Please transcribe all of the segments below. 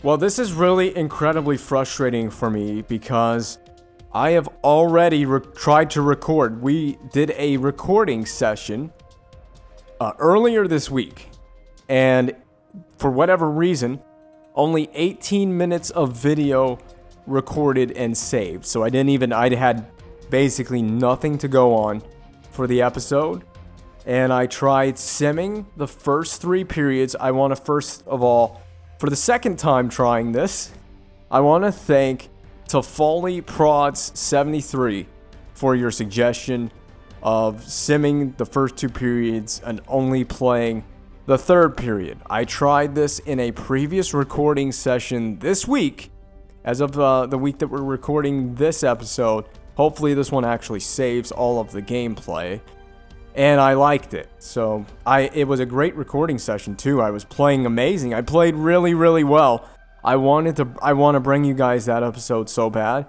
Well, this is really incredibly frustrating for me because I have already tried to record. We did a recording session earlier this week, and for whatever reason, only 18 minutes of video recorded and saved. So I had basically nothing to go on for the episode. And I tried simming the first 3 periods. I want to first of all, for the second time trying this, I want to thank Toffoli Prods 73 for your suggestion of simming the first 2 periods and only playing the 3rd period. I tried this in a previous recording session this week, as of the week that we're recording this episode. Hopefully this one actually saves all of the gameplay, and I liked it. So it was a great recording session too. I was playing amazing. I played really, really well. I want to bring you guys that episode so bad,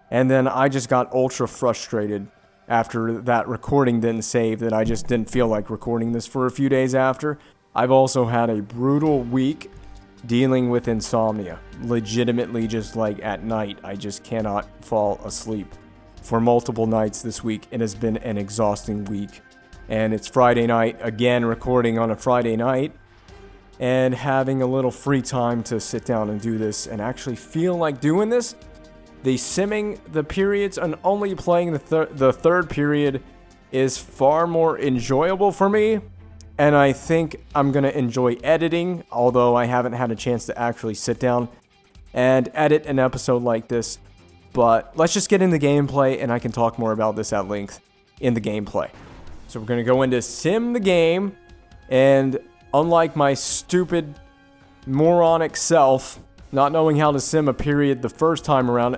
and then I just got ultra frustrated after that recording didn't save, that I just didn't feel like recording this for a few days after. I've also had a brutal week dealing with insomnia. Legitimately, just like at night, I just cannot fall asleep for multiple nights this week. It has been an exhausting week. And it's Friday night, again, recording on a Friday night, and having a little free time to sit down and do this and actually feel like doing this. The simming the periods and only playing the 3rd period is far more enjoyable for me. And I think I'm going to enjoy editing, although I haven't had a chance to actually sit down and edit an episode like this. But let's just get into gameplay, and I can talk more about this at length in the gameplay. So we're going to go into sim the game, and unlike my stupid moronic self, not knowing how to sim a period the first time around,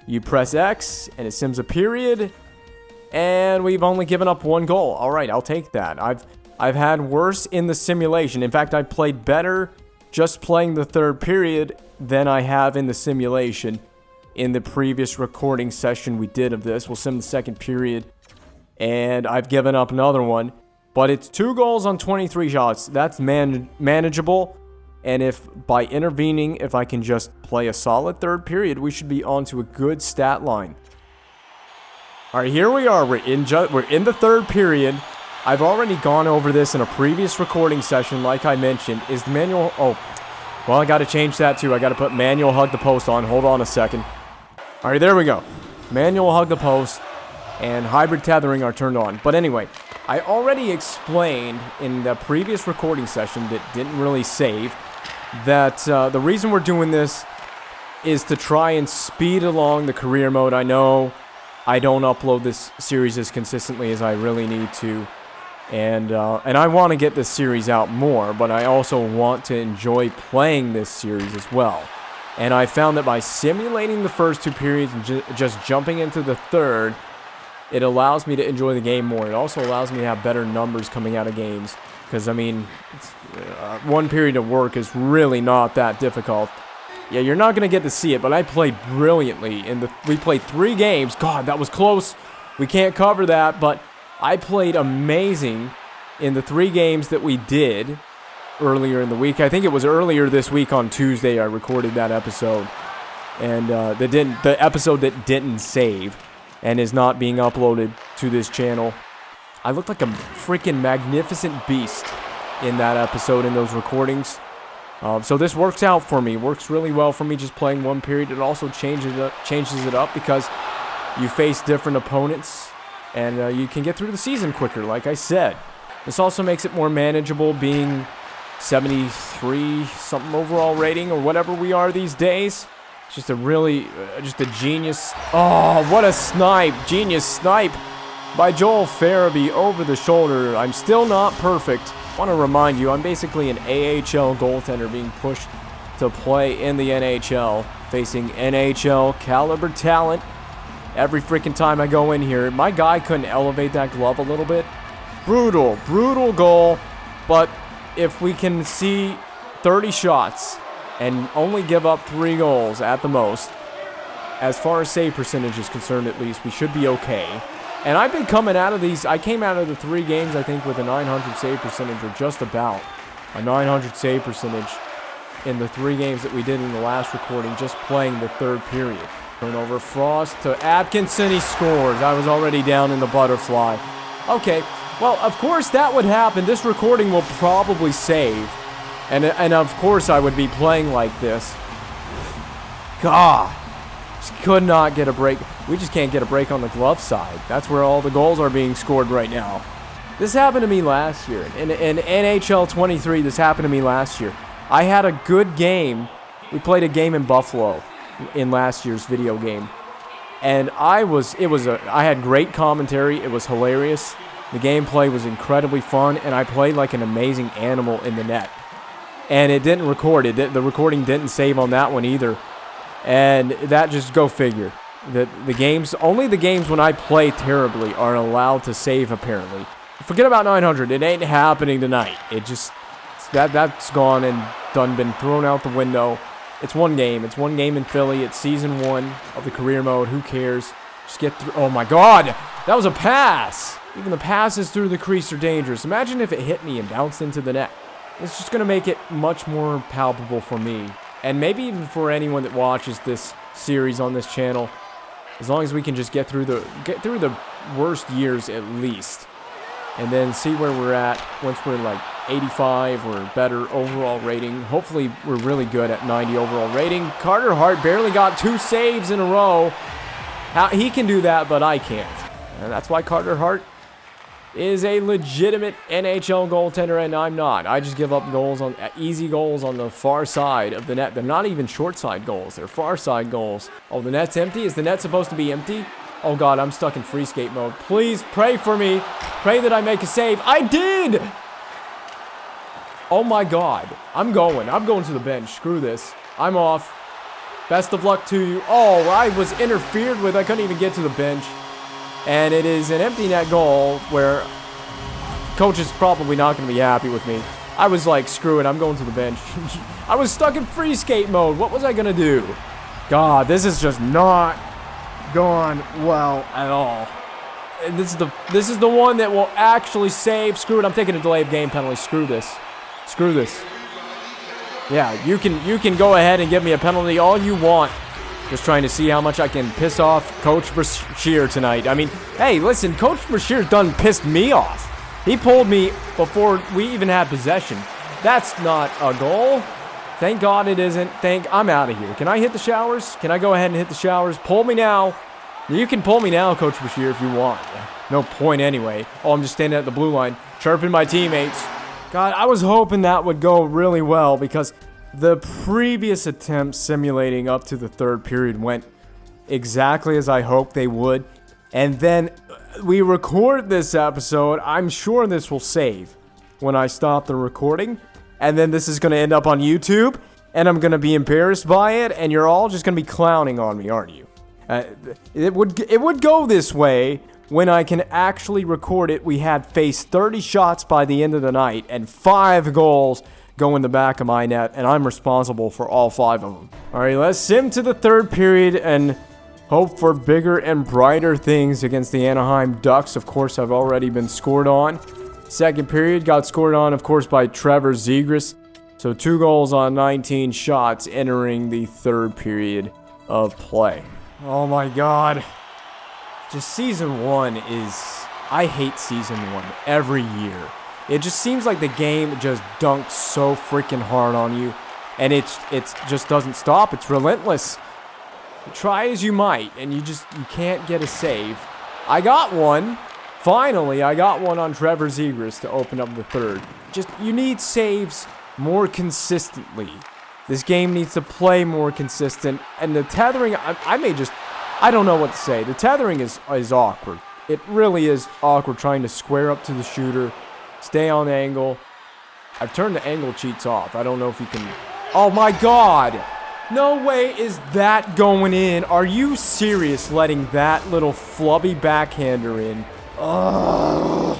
you press X, and it sims a period, and we've only given up 1 goal. All right, I'll take that. I've had worse in the simulation. In fact, I played better just playing the 3rd period than I have in the simulation. In the previous recording session we did of this, we'll sim the 2nd period, and I've given up another one. But it's 2 goals on 23 shots. That's manageable. And if by intervening, if I can just play a solid 3rd period, we should be on to a good stat line. All right, here we are. We're in the 3rd period. I've already gone over this in a previous recording session, like I mentioned. Is the manual... Oh, well, I got to change that too. I got to put manual hug the post on. Hold on a second. All right, there we go. Manual hug the post and hybrid tethering are turned on. But anyway, I already explained in the previous recording session that didn't really save that the reason we're doing this is to try and speed along the career mode. I know I don't upload this series as consistently as I really need to. And I want to get this series out more, but I also want to enjoy playing this series as well. And I found that by simulating the first 2 periods and just jumping into the 3rd, it allows me to enjoy the game more. It also allows me to have better numbers coming out of games. Because, I mean, 1 period of work is really not that difficult. Yeah, you're not going to get to see it, but I played brilliantly. We played 3 games. God, that was close. We can't cover that, but I played amazing in the 3 games that we did earlier in the week. I think it was earlier this week on Tuesday I recorded that episode. And the episode that didn't save and is not being uploaded to this channel. I looked like a freaking magnificent beast in that episode, in those recordings. So this works out for me. Works really well for me just playing 1 period. It also changes it up because you face different opponents. And you can get through the season quicker, like I said. This also makes it more manageable, being 73-something overall rating, or whatever we are these days. It's just just a genius. Oh, what a snipe. Genius snipe by Joel Farabee over the shoulder. I'm still not perfect. I want to remind you, I'm basically an AHL goaltender being pushed to play in the NHL, facing NHL caliber talent. Every freaking time I go in here, my guy couldn't elevate that glove a little bit. Brutal goal. But if we can see 30 shots and only give up 3 goals at the most, as far as save percentage is concerned at least, we should be okay. And I've been coming out of these, I came out of the 3 games, I think, with a 900 save percentage, or just about a 900 save percentage. in the 3 games that we did in the last recording, just playing the third period. Turnover, Frost to Atkinson, he scores. I was already down in the butterfly. Okay, well, of course that would happen. This recording will probably save. And of course I would be playing like this. God, just could not get a break. We just can't get a break on the glove side. That's where all the goals are being scored right now. This happened to me last year. In NHL 23, this happened to me last year. I had a good game. We played a game in Buffalo in last year's video game. And I had great commentary. It was hilarious. The gameplay was incredibly fun, and I played like an amazing animal in the net. And it didn't record. The recording didn't save on that one either. And that just go figure. Only the games when I play terribly are allowed to save, apparently. Forget about 900. It ain't happening tonight. It just, that's gone and done, been thrown out the window. It's one game. It's one game in Philly. It's season 1 of the career mode. Who cares? Just get through. Oh my God. That was a pass. Even the passes through the crease are dangerous. Imagine if it hit me and bounced into the net. It's just going to make it much more palpable for me. And maybe even for anyone that watches this series on this channel. As long as we can just get through the worst years at least. And then see where we're at once we're like 85 or better overall rating. Hopefully we're really good at 90 overall rating. Carter Hart barely got 2 saves in a row. He can do that, but I can't. And that's why Carter Hart is a legitimate NHL goaltender, and I'm not. I just give up goals on easy goals on the far side of the net. They're not even short side goals. They're far side goals. Oh, the net's empty? Is the net supposed to be empty? Oh God, I'm stuck in free skate mode. Please pray for me. Pray that I make a save. I did! Oh my God. I'm going to the bench. Screw this. I'm off. Best of luck to you. Oh, I was interfered with. I couldn't even get to the bench. And it is an empty net goal where coach is probably not going to be happy with me. I was like, screw it, I'm going to the bench. I was stuck in free skate mode. What was I going to do? God, this is just not gone well at all. And this is the one that will actually save. Screw it, I'm taking a delay of game penalty. Screw this. Screw this. Yeah, you can go ahead and give me a penalty all you want. Just trying to see how much I can piss off Coach Brashear tonight. I mean, hey, listen, Coach Brashear done pissed me off. He pulled me before we even had possession. That's not a goal. Thank God it isn't. I'm out of here. Can I hit the showers? Can I go ahead and hit the showers? Pull me now. You can pull me now, Coach Brashear, if you want. No point anyway. Oh, I'm just standing at the blue line, chirping my teammates. God, I was hoping that would go really well because the previous attempts simulating up to the third period went exactly as I hoped they would. And then we record this episode. I'm sure this will save when I stop the recording. And then this is going to end up on YouTube. And I'm going to be embarrassed by it. And you're all just going to be clowning on me, aren't you? It would go this way when I can actually record it. We had faced 30 shots by the end of the night and 5 goals go in the back of my net, and I'm responsible for all 5 of them. All right, let's sim to the third period and hope for bigger and brighter things against the Anaheim Ducks. Of course, have already been scored on. Second period got scored on, of course, by Trevor Zegras. So 2 goals on 19 shots entering the third period of play. Oh my God. Just season 1 is... I hate season 1 every year. It just seems like the game just dunks so freaking hard on you. And it just doesn't stop. It's relentless. Try as you might, and you can't get a save. I got one. Finally, I got one on Trevor Zegras to open up the third. You need saves more consistently. This game needs to play more consistent. And the tethering, I don't know what to say. The tethering is awkward. It really is awkward trying to square up to the shooter. Stay on angle. I've turned the angle cheats off. I don't know if you can... Oh my God! No way is that going in. Are you serious letting that little flubby backhander in? Ugh.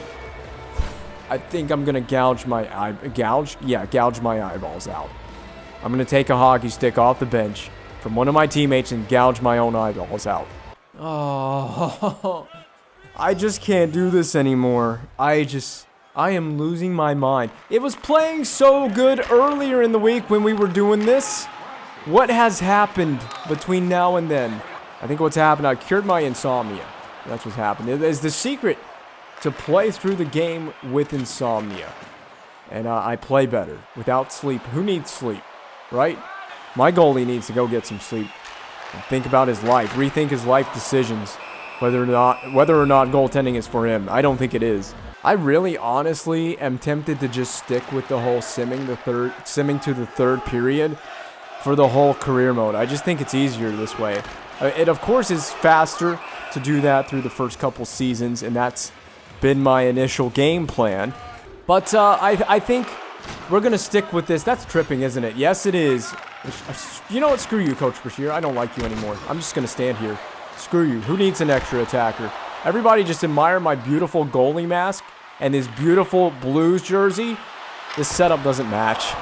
I think I'm gonna gouge my eyeballs out. I'm gonna take a hockey stick off the bench from one of my teammates and gouge my own eyeballs out. Oh, I just can't do this anymore. I am losing my mind. It was playing so good earlier in the week when we were doing this. What has happened between now and then? I think what's happened, I cured my insomnia. That's what's happened. It is the secret to play through the game with insomnia. And I play better without sleep. Who needs sleep, right? My goalie needs to go get some sleep and think about his life, rethink his life decisions, whether or not goaltending is for him. I don't think it is. I really honestly am tempted to just stick with the whole simming to the third period for the whole career mode. I just think it's easier this way. It of course is faster to do that through the first couple seasons, and that's been my initial game plan. But I think we're gonna stick with this. That's tripping, isn't it? Yes, it is. You know what? Screw you, Coach Bashir. I don't like you anymore. I'm just gonna stand here. Screw you. Who needs an extra attacker? Everybody just admire my beautiful goalie mask and this beautiful Blues jersey. This setup doesn't match.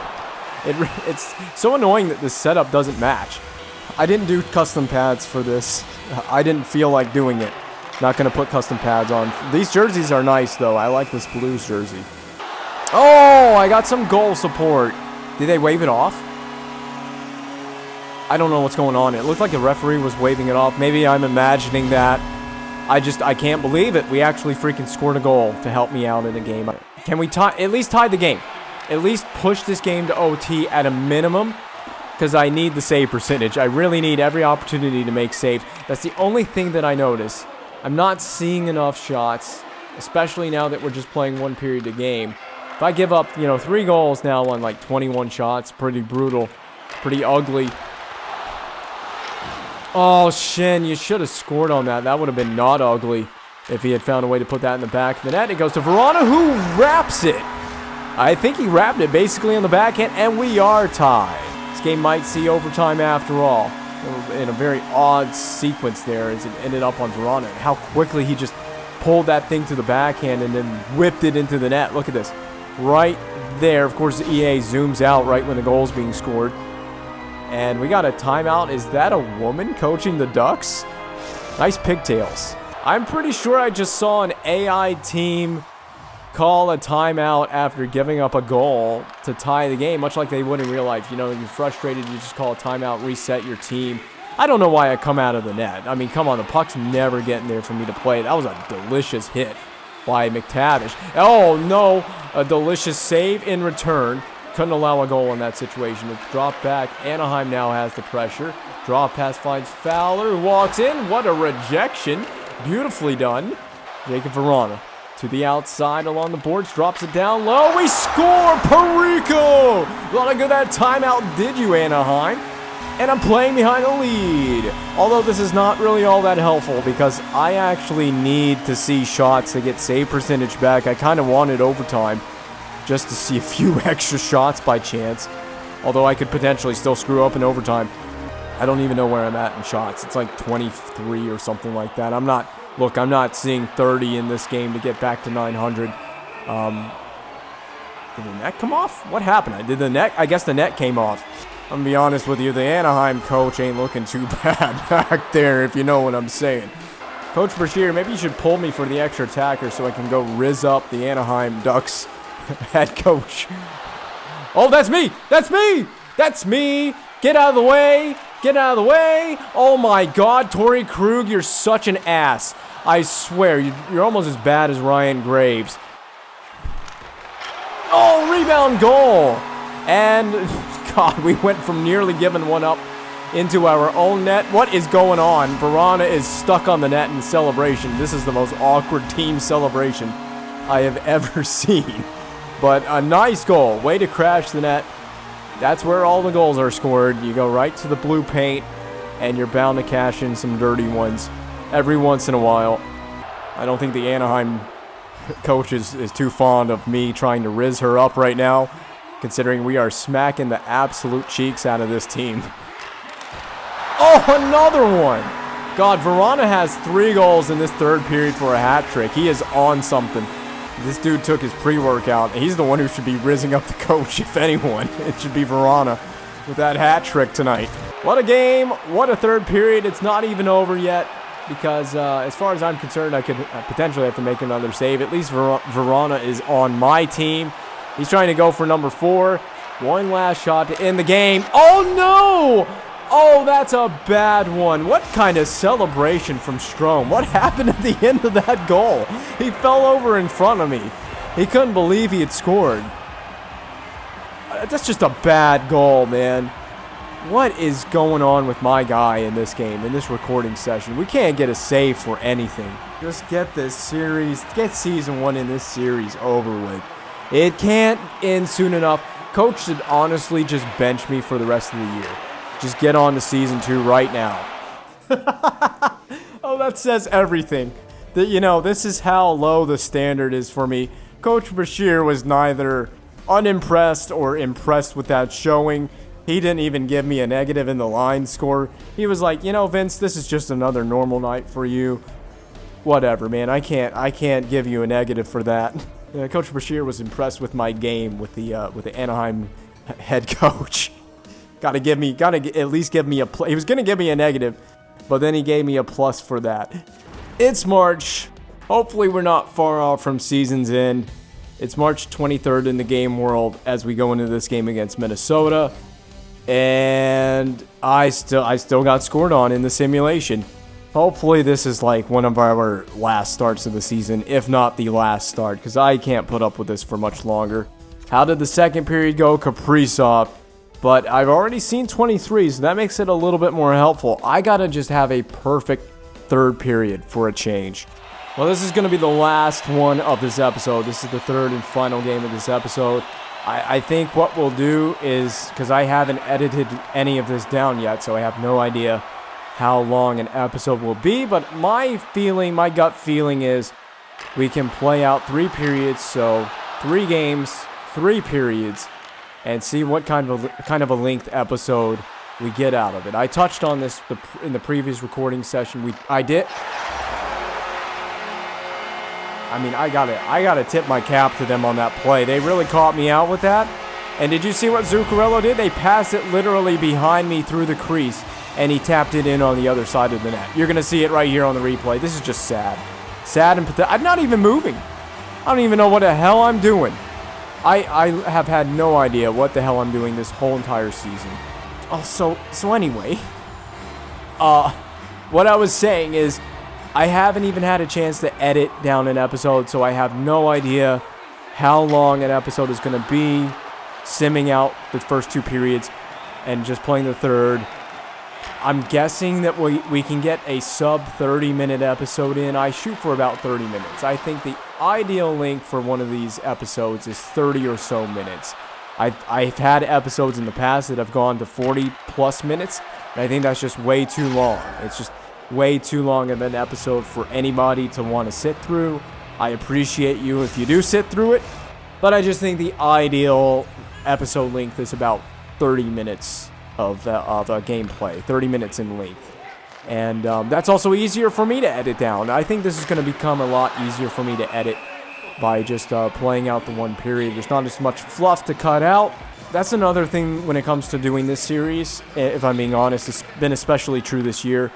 It's so annoying that this setup doesn't match. I didn't do custom pads for this. I didn't feel like doing it. Not going to put custom pads on. These jerseys are nice, though. I like this Blues jersey. Oh, I got some goal support. Did they wave it off? I don't know what's going on. It looked like the referee was waving it off. Maybe I'm imagining that. I can't believe it. We actually freaking scored a goal to help me out in the game. Can we at least tie the game? At least push this game to OT at a minimum, because I need the save percentage. I really need every opportunity to make saves. That's the only thing that I notice. I'm not seeing enough shots, especially now that we're just playing one period a game. If I give up, 3 goals now on like 21 shots, pretty brutal, pretty ugly. Oh, Shin, you should have scored on that. That would have been not ugly if he had found a way to put that in the back of the net. It goes to Verona, who wraps it. I think he wrapped it basically on the backhand, and we are tied. This game might see overtime after all. In a very odd sequence there as it ended up on Verona. How quickly he just pulled that thing to the backhand and then whipped it into the net. Look at this. Right there. Of course, the EA zooms out right when the goal's being scored. And we got a timeout. Is that a woman coaching the Ducks? Nice pigtails. I'm pretty sure I just saw an AI team call a timeout after giving up a goal to tie the game, much like they would in real life. You're frustrated, you just call a timeout, reset your team. I don't know why I come out of the net. I mean, come on, the puck's never getting there for me to play. That was a delicious hit by McTavish. Oh, no, a delicious save in return. Couldn't allow a goal in that situation. It's dropped back. Anaheim now has the pressure. Draw pass finds Fowler, who walks in. What a rejection. Beautifully done. Jacob Verona to the outside along the boards. Drops it down low. We score! Perico! A lot of good that timeout did you, Anaheim. And I'm playing behind the lead. Although this is not really all that helpful because I actually need to see shots to get save percentage back. I kind of wanted overtime just to see a few extra shots by chance. Although I could potentially still screw up in overtime. I don't even know where I'm at in shots. It's like 23 or something like that. I'm not seeing 30 in this game to get back to 900. Did the net come off? What happened? I guess the net came off. I'm going to be honest with you, the Anaheim coach ain't looking too bad back there, if you know what I'm saying. Coach Bashir, maybe you should pull me for the extra attacker so I can go Rizz up the Anaheim Ducks head coach. Oh, that's me! That's me! That's me! Get out of the way! Get out of the way! Oh my god, Torrey Krug, you're such an ass. I swear, you're almost as bad as Ryan Graves. Oh, rebound goal! And, God, we went from nearly giving one up into our own net. What is going on? Verona is stuck on the net in celebration. This is the most awkward team celebration I have ever seen. But a nice goal. Way to crash the net. That's where all the goals are scored. You go right to the blue paint, and you're bound to cash in some dirty ones every once in a while. I don't think the Anaheim coach is too fond of me trying to Rizz her up right now, considering we are smacking the absolute cheeks out of this team. Oh, another one! God, Verona has 3 goals in this third period for a hat trick. He is on something. This dude took his pre-workout. He's the one who should be rizzing up the coach, if anyone. It should be Verona with that hat trick tonight. What a game. What a third period. It's not even over yet. because as far as I'm concerned, I could potentially have to make another save. At least Verona is on my team. He's trying to go for number 4. One last shot to end the game. Oh, no! Oh, that's a bad one. What kind of celebration from Strome? What happened at the end of that goal? He fell over in front of me. He couldn't believe he had scored. That's just a bad goal, man. What is going on with my guy in this game, in this recording session? We can't get a save for anything. Just get this series, get season 1 in this series over with. It can't end soon enough. Coach should honestly just bench me for the rest of the year. Just get on to season 2 right now. Oh, that says everything. This is how low the standard is for me. Coach Bashir was neither unimpressed or impressed with that showing. He didn't even give me a negative in the line score. He was like, Vince, this is just another normal night for you. Whatever, man. I can't give you a negative for that. Coach Bashir was impressed with my game with the Anaheim head coach. Gotta at least give me a plus. He was gonna give me a negative, but then he gave me a plus for that. It's March. Hopefully we're not far off from season's end. It's March 23rd in the game world as we go into this game against Minnesota. And I still got scored on in the simulation. Hopefully this is like one of our last starts of the season, if not the last start, because I can't put up with this for much longer. How did the second period go? Kaprizov. But I've already seen 23, so that makes it a little bit more helpful. I gotta just have a perfect third period for a change. Well, this is going to be the last one of this episode. This is the third and final game of this episode. I think what we'll do is, because I haven't edited any of this down yet, so I have no idea how long an episode will be, but my gut feeling is we can play out 3 periods, so 3 games, 3 periods, and see what kind of a length episode we get out of it. I touched on this in the previous recording session. I gotta tip my cap to them on that play. They really caught me out with that. And did you see what Zuccarello did? They passed it literally behind me through the crease, and he tapped it in on the other side of the net. You're gonna see it right here on the replay. This is just sad. Sad and pathetic. I'm not even moving. I don't even know what the hell I'm doing. I have had no idea what the hell I'm doing this whole entire season. Oh, so anyway, what I was saying is I haven't even had a chance to edit down an episode, so I have no idea how long an episode is going to be, simming out the first 2 periods and just playing the third. I'm guessing that we can get a sub 30-minute episode in. I shoot for about 30 minutes. I think the ideal length for one of these episodes is 30 or so minutes. I've had episodes in the past that have gone to 40 plus minutes, and I think that's just way too long. It's just way too long of an episode for anybody to want to sit through. I appreciate you if you do sit through it, but I just think the ideal episode length is about 30 minutes of gameplay, 30 minutes in length. And that's also easier for me to edit down. I think this is going to become a lot easier for me to edit by just playing out the 1 period. There's not as much fluff to cut out. That's another thing when it comes to doing this series, if I'm being honest. It's been especially true this year,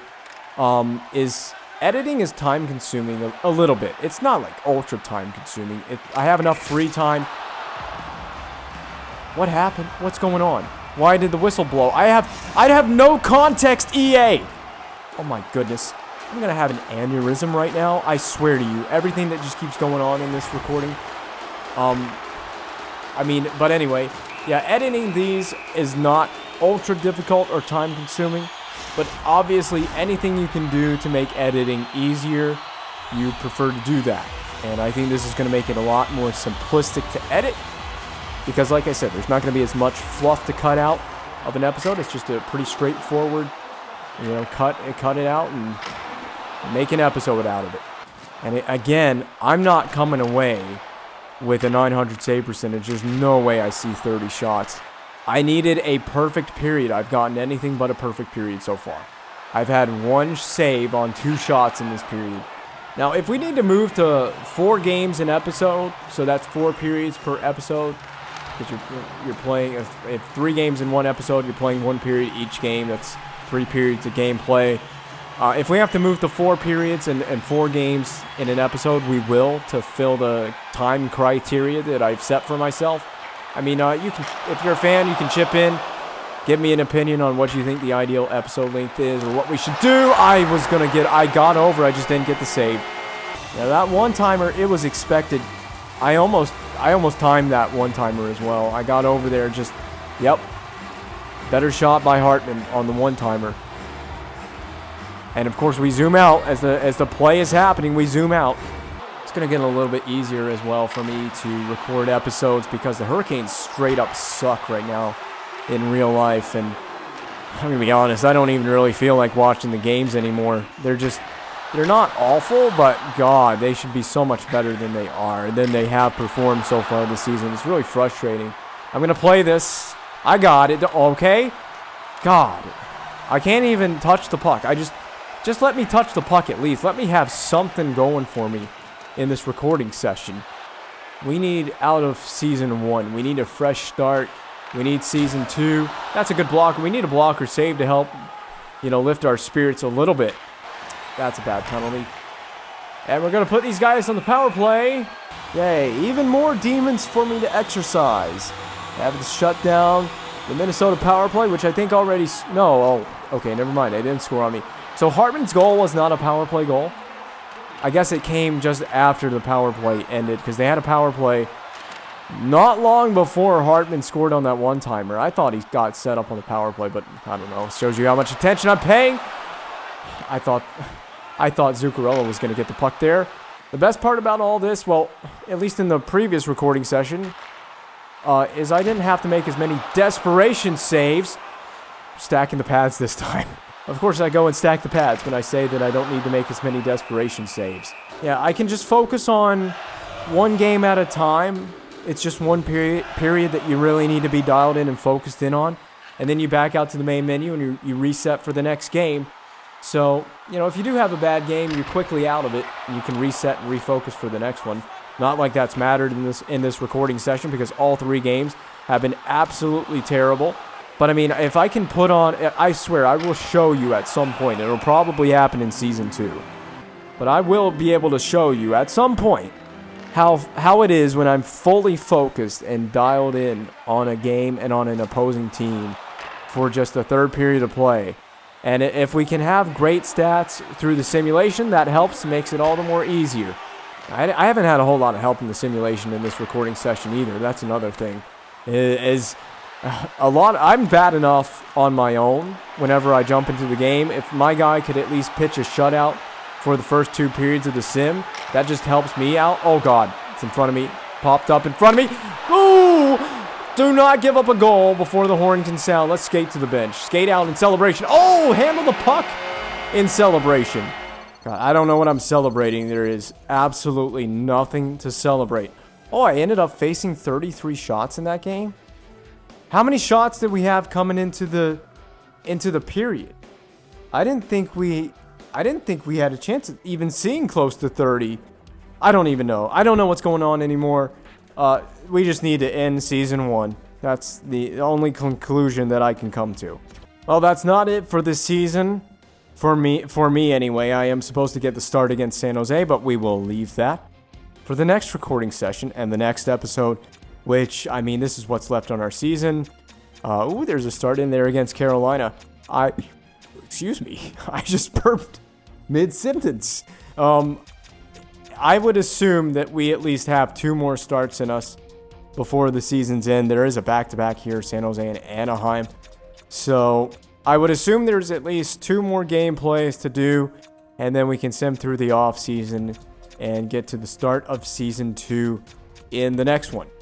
is editing is time consuming a little bit. It's not like ultra time consuming. I have enough free time. What happened? What's going on? Why did the whistle blow? I'd have no context, EA. Oh my goodness. I'm going to have an aneurysm right now. I swear to you. Everything that just keeps going on in this recording. But anyway. Yeah, editing these is not ultra difficult or time consuming. But obviously, anything you can do to make editing easier, you prefer to do that. And I think this is going to make it a lot more simplistic to edit. Because like I said, there's not going to be as much fluff to cut out of an episode. It's just a pretty straightforward, cut it out and make an episode out of it. And again, I'm not coming away with a 900 save percentage. There's no way I see 30 shots. I needed a perfect period. I've gotten anything but a perfect period so far. I've had 1 save on 2 shots in this period. Now, if we need to move to 4 games an episode, so that's 4 periods per episode, because you're playing, if 3 games in 1 episode, you're playing 1 period each game. That's 3 periods of gameplay. If we have to move to 4 periods and 4 games in an episode, we will, to fill the time criteria that I've set for myself. I mean, you can, if you're a fan, you can chip in. Give me an opinion on what you think the ideal episode length is or what we should do. I got over, I just didn't get the save. Now that one-timer, it was expected. I almost timed that one-timer as well. I got over there just, yep. Better shot by Hartman on the one-timer. And of course we zoom out as the play is happening, we zoom out. It's going to get a little bit easier as well for me to record episodes because the Hurricanes straight up suck right now in real life. And I'm going to be honest, I don't even really feel like watching the games anymore. They're not awful, but God, they should be so much better than they are, than they have performed so far this season. It's really frustrating. I'm going to play this. I got it. Okay. God, I can't even touch the puck. Just let me touch the puck at least. Let me have something going for me in this recording session. We need out of season 1. We need a fresh start. We need season 2. That's a good blocker. We need a blocker save to help, lift our spirits a little bit. That's a bad penalty. And we're going to put these guys on the power play. Yay, even more demons for me to exercise. Having to shut down the Minnesota power play, which I think already... No, okay, never mind. They didn't score on me. So Hartman's goal was not a power play goal. I guess it came just after the power play ended because they had a power play not long before Hartman scored on that one-timer. I thought he got set up on the power play, but I don't know. It shows you how much attention I'm paying. I thought Zuccarello was going to get the puck there. The best part about all this, well, at least in the previous recording session, is I didn't have to make as many desperation saves. Stacking the pads this time. Of course, I go and stack the pads when I say that I don't need to make as many desperation saves. Yeah, I can just focus on one game at a time. It's just one period that you really need to be dialed in and focused in on. And then you back out to the main menu and you reset for the next game. So, if you do have a bad game, you're quickly out of it. And you can reset and refocus for the next one. Not like that's mattered in this recording session because all 3 games have been absolutely terrible. But I mean, if I can put on, I swear, I will show you at some point. It'll probably happen in season 2. But I will be able to show you at some point how it is when I'm fully focused and dialed in on a game and on an opposing team for just the third period of play. And if we can have great stats through the simulation, that helps, makes it all the more easier. I haven't had a whole lot of help in the simulation in this recording session either. That's another thing. I'm bad enough on my own whenever I jump into the game. If my guy could at least pitch a shutout for the first 2 periods of the sim, that just helps me out. Oh, God. It's in front of me. Popped up in front of me. Ooh! Do not give up a goal before the horn can sound. Let's skate to the bench. Skate out in celebration. Oh! Handle the puck in celebration. God, I don't know what I'm celebrating. There is absolutely nothing to celebrate. Oh, I ended up facing 33 shots in that game. How many shots did we have coming into the period? I didn't think we had a chance of even seeing close to 30. I don't even know. I don't know what's going on anymore. We just need to end season 1. That's the only conclusion that I can come to. Well, that's not it for this season. For me anyway. I am supposed to get the start against San Jose, but we will leave that for the next recording session and the next episode. Which, I mean, this is what's left on our season. Ooh, there's a start in there against Carolina. Excuse me. I just burped mid-sentence. I would assume that we at least have 2 more starts in us before the season's end. There is a back-to-back here, San Jose and Anaheim. So, I would assume there's at least 2 more gameplays to do. And then we can sim through the off-season and get to the start of season 2 in the next one.